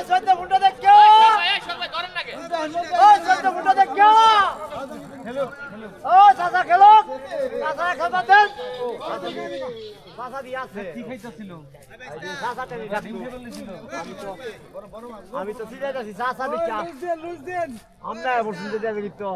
চোদ্দ ফুটা দেখো ওই চোদ্দ ফুটা দেখো ও চাচা খেলো চাচা খাবার দেন চাচা দিয়ে আছে কি খাইতেছিল চাচা টেনে আমি তো সিধা যাচ্ছি চাচা দিচ্ছি লুজ দেন আমরা বসুন যে দেবে কিন্তু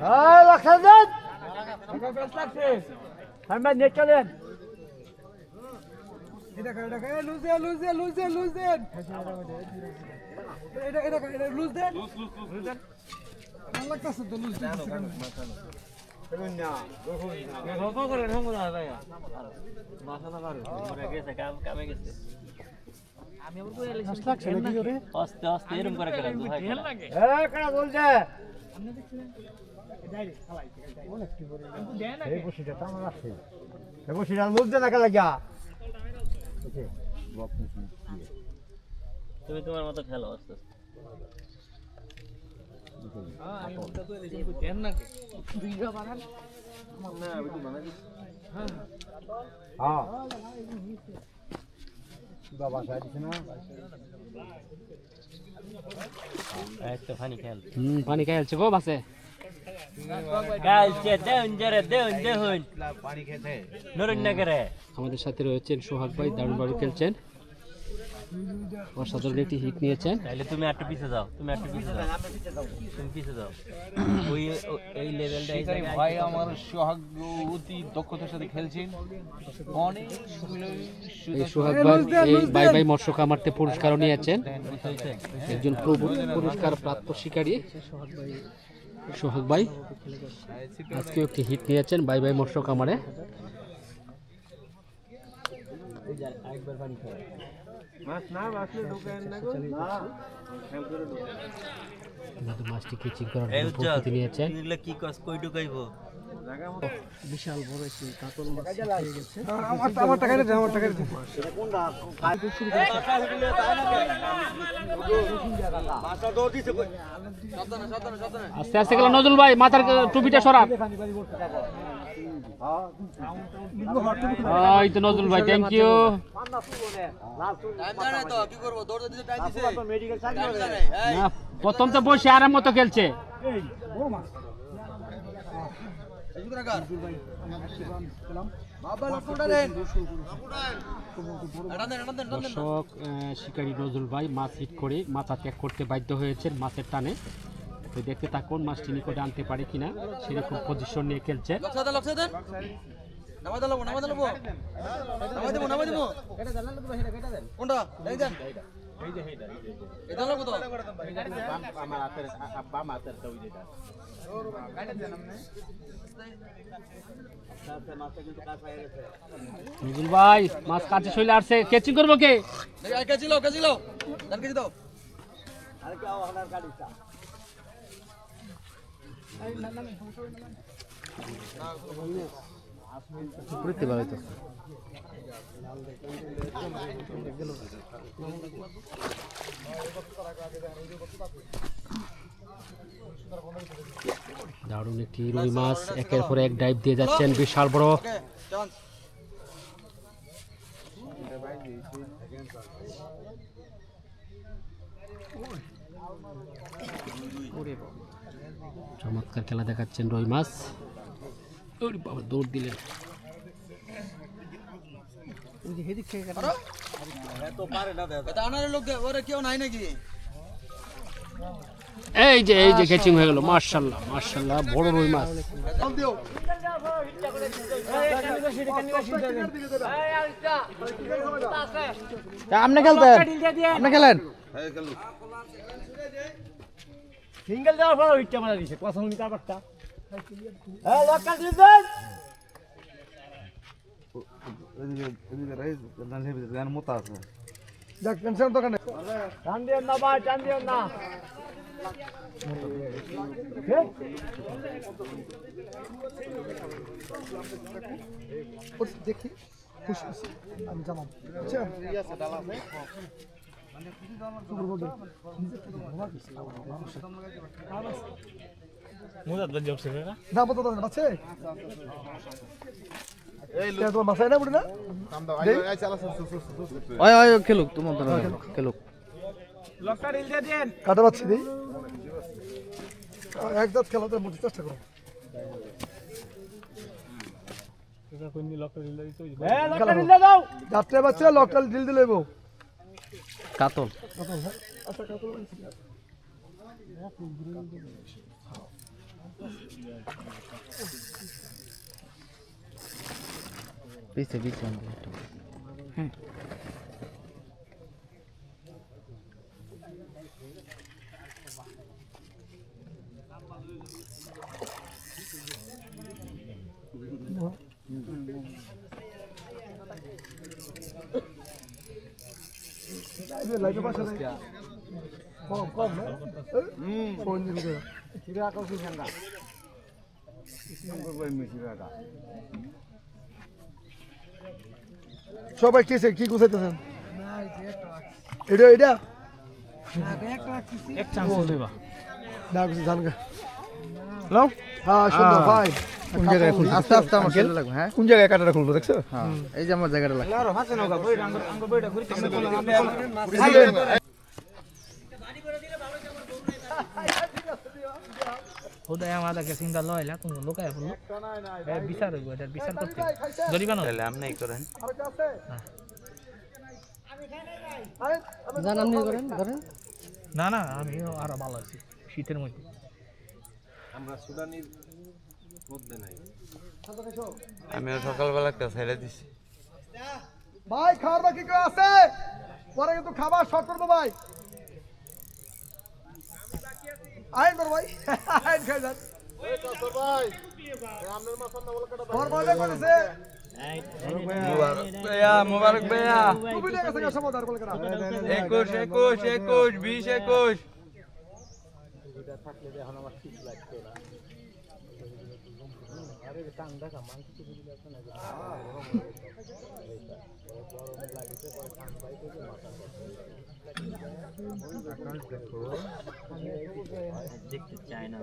হ্যাঁ রাখছেন দেন আমরা নেট চলেন এটা লুজ দেন এটা লুজ দেন ভালো লাগতেছে তো লুজ দেন না গল্প করে ঢঙ্গ না ভাই মাথা না করে মরে গেছে কামে গেছে আমি আবার কই এলাম লাগছে নাকি ওরে আস্তে আস্তে এরকম করে ভাই খেল লাগে কারা বলছে আপনি দেখছেন ডাইরেক্ট খালাই অনেক কি করে এই বসিটা টানা রাখছে এই বসিটা লুজ দেন না লাগা তুমি তোমার মতো খেলো আস্তে আস্তে আমি মনটা তো এসে দেন না কে দুইটা বানান না ওই তো বানাই হ্যাঁ বাবা সাইড দিছ না এই তো পানি খেল পানি খেলছে গো বাসে খেলছে দেউন পানি খেতে নরন না করে আমাদের সাথে রয়েছেন সোহাগ ভাই দারুণভাবে খেলছেন অসাধারণ একটি হিট নিয়েছেন তাহলে তুমি একটু পিছে যাও তুমি পিছে যাও ওই এই লেভেলটা এই ভাই আমার সোহাগ অতি দক্ষতার সাথে খেলছেন অনেক এই সোহাগ ভাই এই বাই বাই মৎস্য কামারতে পুরস্কারও নিয়েছেন একজন পুরস্কার প্রাপ্ত শিকারী সোহাগ ভাই আজকে একটি হিট নিয়েছেন বাই বাই মৎস্য কামারে মাছটি কেচিং করার জন্য প্রস্তুতি নিয়েছেন কি কস কই ঢুকাইবো বিশাল বড় একটি কাতল মাছ হয়ে গেছে আমার টাকা দে এটা কোনটা মাছটা দৌড় দিছে কই আস্তে আস্তে গেল নজরুল ভাই মাথার টুপিটা সরান এই তো নজরুল ভাই থ্যাংক ইউ প্রথম তো বসে আরাম মতো খেলছে দর্শক শিকারী নজরুল ভাই মাছ হিট করে মাথা ত্যাগ করতে বাধ্য হয়েছেন মাছের টানে তো দেখতে থাকুন মাছটি নিকটে আনতে পারে কিনা সেরকম পজিশন নিয়ে খেলছে নজরুল ভাই মাছ কাছে চলে আসছে ক্যাচিং করবো কে দারুণ একটি রুই মাছ একের পর এক ডাইভ দিয়ে যাচ্ছেন বিশাল বড় চমৎকার খেলা দেখাচ্ছেন রুই মাছ দৌড় দিলেন এই যে ক্যাচিং হয়ে গেল মাশাআল্লাহ মাশাআল্লাহ বড় রুই মাছ আপনি খেলতেন আপনি খেলেন সিঙ্গেল দেওয়ার পর হিটটা মারা দিছে কথা শুনি কারবারটা এই লক্কা দিবেন এদিকে গান মোতা আছে দেখ টেনশন তো কেন টান দিও না ভাই টান দিও না দেখি খুশি আমি জানাম আচ্ছা আছে ডাল আছে মুজাদ বাজি উঠছে না না বতো তো আছে তোমার মাথায় না পড়ে না ওই ওই খেলুক তোমার খেলুক কাটা পাচ্ছি দিই এক দাঁত খেলাতে মধ্যে চেষ্টা করো যাত্রা বাচ্চা লকটাল ঢিল দিলে কাতল পিছে পিছে লাইভে পাশে কম কম না ফোন দিবি কিরা কাছে জানা সবাই কিসে কি গুছাইতেছেন এটা এটা এক চান্স দেবা না কিছু জানগা হ্যালো হ্যাঁ সুন্দর ভাই কোন জায়গায় খুলবো আস্তে আস্তে আমার খেলা লাগবে হ্যাঁ কোন জায়গায় কাটাটা খুলবো দেখছো হ্যাঁ এই যে আমার জায়গাটা লাগবে আরো হাসে নৌকা বই আঙ্গ বইটা ঘুরতে উদয় আমাদেরকে চিন্তা লইলা তুমি লোকায় বললো বিচার হইব এটার বিচার করতে জরিমানা তাহলে আপনি করেন জান আপনি করেন ধরেন না না আমি আরো ভালো আছি শীতের মধ্যে আমরা সুদানির মধ্যে নাই আমি সকালবেলা একটা ছেড়ে দিছি ভাই খাবার বাকি কেউ আছে পরে কিন্তু খাবার শর্ট করবো ভাই আইন করো ভাই আইন খাই যান মুবারক ভাইয়া 21 20 21 দেখতে চাই না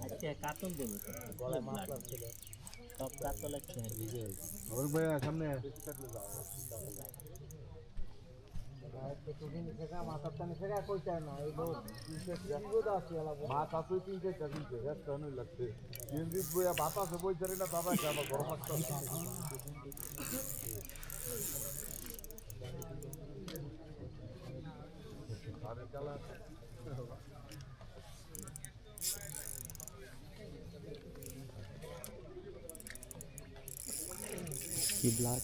আচ্ছা কাতল দেবো গলায় মাছ ছিল সব কাতল একটা ভিজে ওর ভাই সামনে কি ব্লাড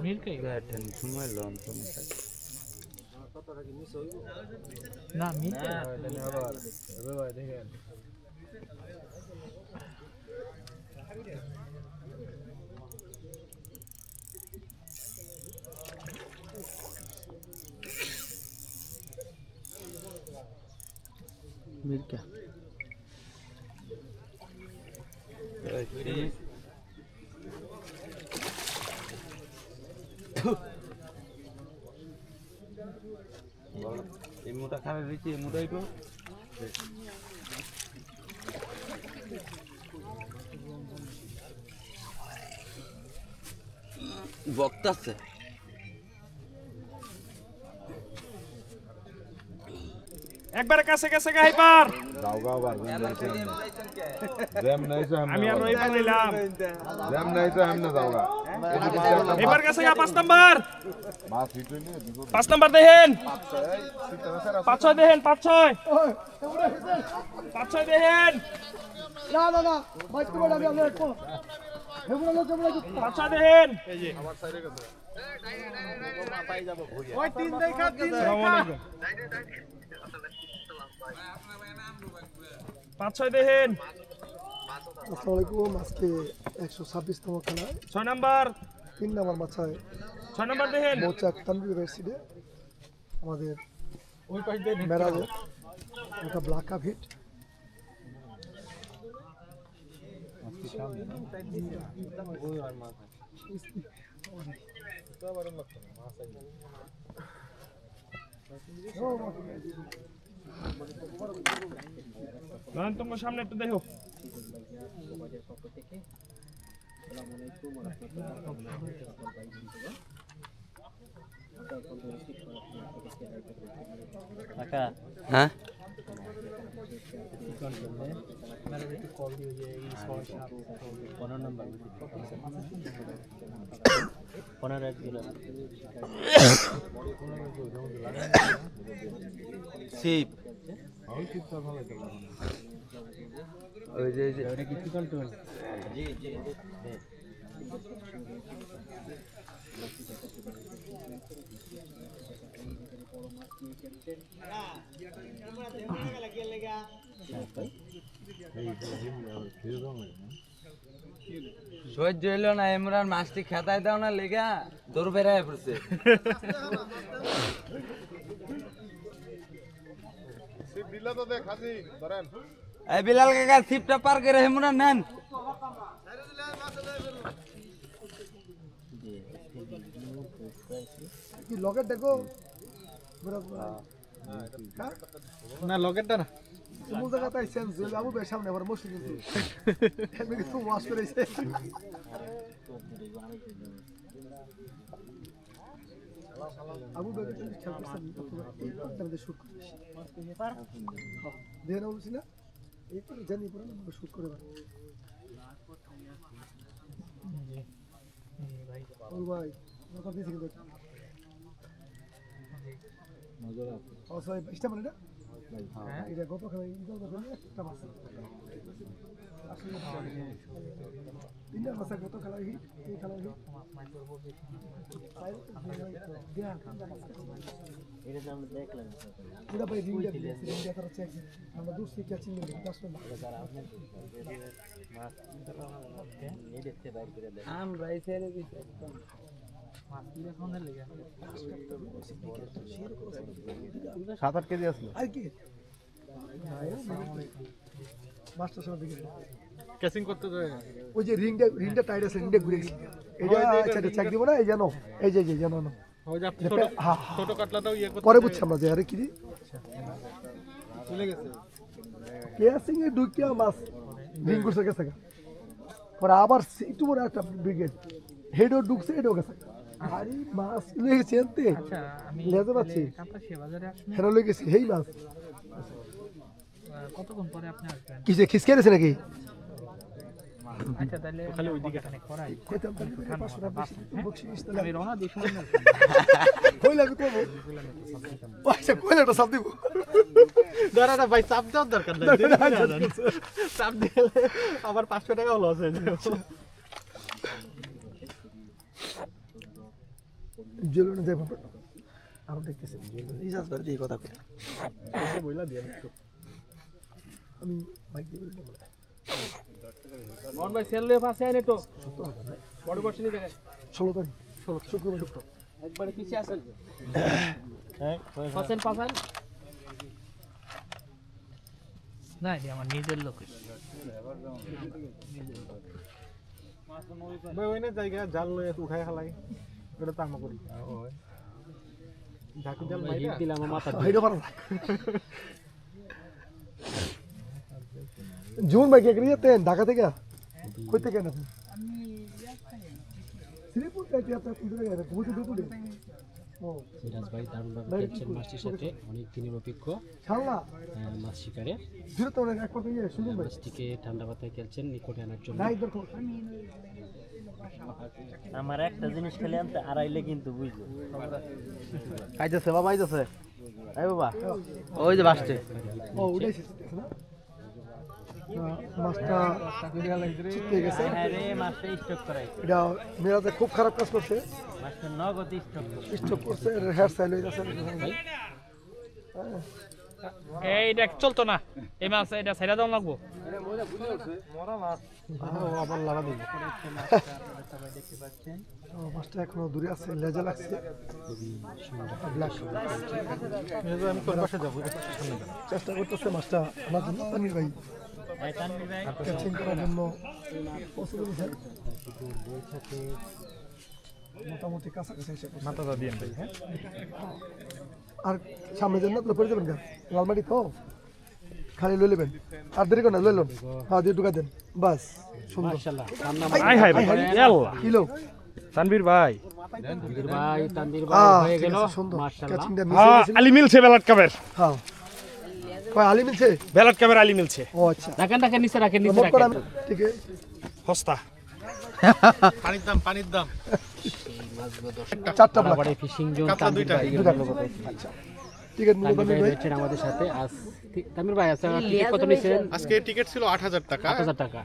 মিলকে ব্যাটেন সময় লন না মিলকে মির্কা এই মোটা খাবে বেশি এই মোটাই তো বক্তাছে একবারে কাছে কাছে গাইপার দাওগা বার জ্যাম নাই তো আমি আর ওই পাইলাম জ্যাম নাই তো আমনে দাওগা এবার কাছে গা 5 নাম্বার মাছ হিটে নিয়ে দিব 5 নাম্বার দেখেন 5 6 দেখেন 5 6 5 6 দেখেন না না না মাছ করবো আমি আপনার একটু হেবুড়া লোক হেবুড়া লোক 5 6 দেখেন এই যে আমার সাইডে গেছে ওই তিন দেখা আসসালামু আলাইকুম 5 6 দেখেন আসসালামু আলাইকুম আজকে 126তম খেলা 6 নাম্বার 3 নাম্বার মাছায় 6 নাম্বার দেখেন মৌচাক তানভীর ইউনিভার্সিটি আমাদের ওই পাশ দিয়ে মেরাজে একটা ব্ল্যাক কাপ হিট তোমার সামনে একটু দেখো হ্যাঁ শিপ ওই যে সহ্য হইল না ইমরান মাছটি খেতায় দাও না লেগা দৌড় বেড়ায় পড়ছে এই বিলাল কাকা সিপটা পার করে ইমরান নেন কি লকেট দেখো না লকেটটা না সমুদ্র জায়গাটাই সেন্স আবু বের সামনে আবার মসজিদ কিন্তু এমনি কিছু ওয়াশ করেছে আবু বের কিন্তু খেয়াল করছেন আমাদের শুট করছে দেখে না বলছি না এই তো জানি পুরো না শুট করে ও ভাই কথা দিয়েছি কিন্তু অসহায় ইস্টা মানে না এটা গতকাল একটা মাছ তিনটা মাছ গত খেলা এই খেলা এটা ভাই রিংটা তারা চেক আমরা দূর থেকে ক্যাচিং নিয়ে আসলাম আমরা এই ছেড়ে দিছি আর কি মাস্টার সাহেব দিকে ক্যাচিং করতে যায় ওই যে রিংটা টাইট আছে রিংটা ঘুরে গেছে এটা চেক দিব না এই জানো এই যে জানো না ওই যে আপনি হ্যাঁ ছোট কাটলাটাও ইয়ে করতে পরে বুঝছি আমরা যে আরে কি চলে গেছে কেসিং এ ঢুকিয়া মাছ রিং করছে গেছে পরে আবার একটু বড় একটা ব্রিগেড হেডও ঢুকছে হেডও গেছে আরে মাছ লেগেছে এনতে আচ্ছা আমি লেজে পাচ্ছি কাপাসি বাজারে আসলে হেডও লেগেছে হেই মাছ কতক্ষণ পরে আপনি আসবেন কি যে খিসকে গেছে নাকি আচ্ছা তাহলে খালি ওইদিকে করাই কইতাম তাহলে 500 টাকা বেশি বকশিস তাহলে আমি রওনা দিই শুনুন কইলা আমি কইবো পয়সা কইলা তো সব দিব দাঁড়া ভাই চাপ দেওয়ার দরকার নাই চাপ দিলে আবার 500 টাকা লস হয়ে যাবে জেলুনে যাই বাবা আর দেখতেছি রিসার্চ করে এই কথা কই এসে বইলা দিয়ে আমি বাইক দিয়ে বলবো মন ভাই সেল লয়ে পাশে আইনে তো বড় বড় নিয়ে দেখে 16 তারিখ 16 শুক্রবার একবারে পিছে আসেন হ্যাঁ পাছেন না এটা আমার নিজের লোক ভাই ওইনে জায়গা জাল লয়ে উঠায় হালাই এটা তো আমা করি ঢাকি জাল হিট দিলাম আমার মাথা হেডো পারো জুন ভাই কে করিয়েতে ঢাকা থেকে কই থেকে না আমি শ্রীপুর থেকে আপনি কোন জায়গায় পৌঁছে দিতে ও সিরাজ ভাই দারুণভাবে খেলছেন মাছটির সাথে অনেক দিনের অভিজ্ঞ ছাড়লা মাছ শিকারে ধীরে তো এক কথা ইয়ে শুনুন ভাই মাছটিকে ঠান্ডা মাথায় খেলছেন নিকটে আনার জন্য নাই দেখো আমার একটা জিনিস খেলে আনতে আড়াইলে কিন্তু বুঝলো আইতাছে বাবা আইতাছে এই বাবা ওই যে বাসছে ও উড়াইছে না মাছটা চিপকে গেছে হ্যাঁ রে মাছটা স্টক করাই এটা মেরাজে খুব খারাপ কাজ করছে মাছটা নগদ স্টক স্টপ করছে হেয়ার স্টাইল হয়ে যাচ্ছে এইটা চলতো না এই মাছ এটা ছেড়ে দাও লাগবো আবার লাগা দিই মাছটা এখনো দূরে আছে লেজে লাগছে আমি কোন পাশে যাবো চেষ্টা করতেছে মাছটা আমার জন্য তানভীর ভাই ক্যাচিং করার জন্য পসিবল স্যার মোটামুটি কাছাকাছি এসে মাথাটা দিয়ে ভাই হ্যাঁ আর সামনে যান না তো পড়ে যাবেন কেন লালমাটি তো খালি লই নেবেন আর দেরি করেন লইলন হ্যাঁ দিয়ে ঢুকা দেন বাস সুন্দর মাশাআল্লাহ রান্না হাই হাই ভাই আল্লাহ কিলো তানভীর ভাই তানভীর ভাই হয়ে গেল সুন্দর মাশাআল্লাহ ক্যাচিংটা হ্যাঁ মিশে আলি মিলছে বেলাট কাপের হ্যাঁ কই আলি মিলছে বেলাট কাপের আলি মিলছে ও আচ্ছা রাখেন নিচে রাখেন নোট করা ঠিক আছে হস্তা পানির দাম চারটা ব্লাক বাড়ি ফিশিং জোন তানভীর ভাই আচ্ছা ঠিক আছে তানভীর মুকুল ভাই ভাই রয়েছেন আমাদের সাথে আজ তানভীর ভাই আচ্ছা টিকিট কত নিছেন আজকে টিকিট ছিল 8000 টাকা 8000 টাকা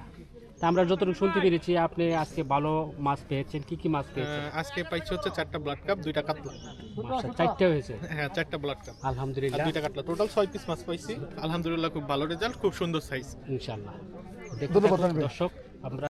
তা আমরা যতটুকু শুনতে পেরেছি আপনি আজকে ভালো মাছ পেয়েছেন কি মাছ পেয়েছেন আজকে পাইছি হচ্ছে 4টা ব্লাড কাপ 2টা কাতলা মাশাআল্লাহ চারটে হয়েছে হ্যাঁ 4টা ব্লাড কাপ আর আলহামদুলিল্লাহ 2টা কাতলা টোটাল 6 পিস মাছ পাইছি আলহামদুলিল্লাহ খুব ভালো রেজাল্ট খুব সুন্দর সাইজ ইনশাআল্লাহ ধন্যবাদ তানভীর। দর্শক আমরা